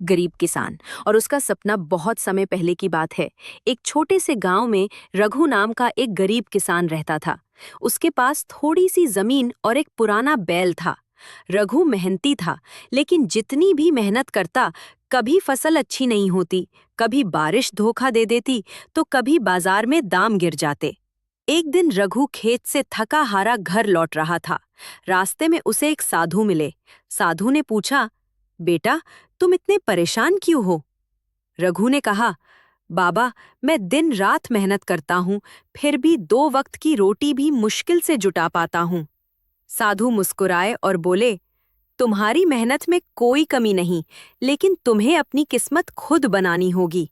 गरीब किसान। और उसका सपना बहुत समय पहले की बात है। एक छोटे से गांव में रघु नाम का एक गरीब किसान रहता था। उसके पास थोड़ी सी जमीन और एक पुराना बैल था। रघु मेहनती था, लेकिन जितनी भी मेहनत करता, कभी फसल अच्छी नहीं होती, कभी बारिश धोखा दे देती, तो कभी बाजार में दाम गिर जाते। एक दिन रघु खेत से थका हारा घर लौट रहा था। रास्ते में उसे एक साधु मिले। साधु ने पूछा, बेटा, तुम इतने परेशान क्यों हो? रघु ने कहा, बाबा, मैं दिन रात मेहनत करता हूँ, फिर भी 2 वक्त की रोटी भी मुश्किल से जुटा पाता हूँ। साधु मुस्कुराए और बोले, तुम्हारी मेहनत में कोई कमी नहीं, लेकिन तुम्हें अपनी किस्मत खुद बनानी होगी।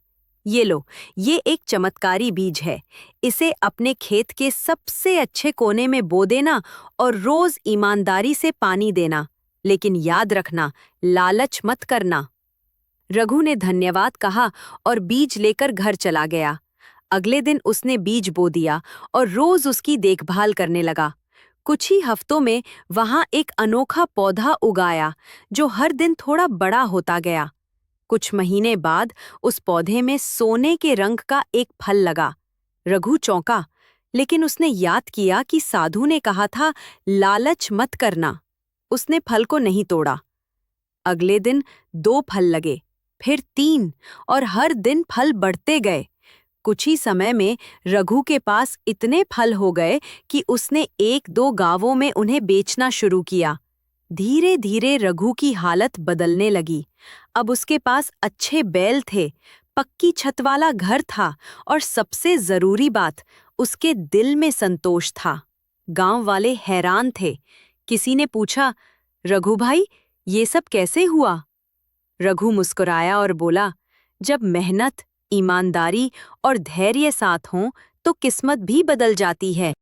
ये लो, ये एक चमत्कारी बीज है। इसे अपने खेत के सबसे अच्छे कोने में बो देना और रोज ईमानदारी से पानी देना। लेकिन याद रखना, लालच मत करना। रघु ने धन्यवाद कहा और बीज लेकर घर चला गया। अगले दिन उसने बीज बो दिया और रोज उसकी देखभाल करने लगा। कुछ ही हफ्तों में वहां एक अनोखा पौधा उगाया, जो हर दिन थोड़ा बड़ा होता गया। कुछ महीने बाद उस पौधे में सोने के रंग का एक फल लगा। रघु चौंका, लेकिन उसने याद किया कि साधु ने कहा था, लालच मत करना। उसने फल को नहीं तोड़ा। अगले दिन 2 फल लगे, फिर 3, और हर दिन फल बढ़ते गए। कुछ ही समय में रघु के पास इतने फल हो गए कि उसने 1-2 गांवों में उन्हें बेचना शुरू किया। धीरे धीरे रघु की हालत बदलने लगी। अब उसके पास अच्छे बैल थे, पक्की छत वाला घर था, और सबसे जरूरी बात, उसके दिल में संतोष था। गांव वाले हैरान थे। किसी ने पूछा, रघु भाई, ये सब कैसे हुआ? रघु मुस्कुराया और बोला, जब मेहनत, ईमानदारी और धैर्य साथ हों, तो किस्मत भी बदल जाती है।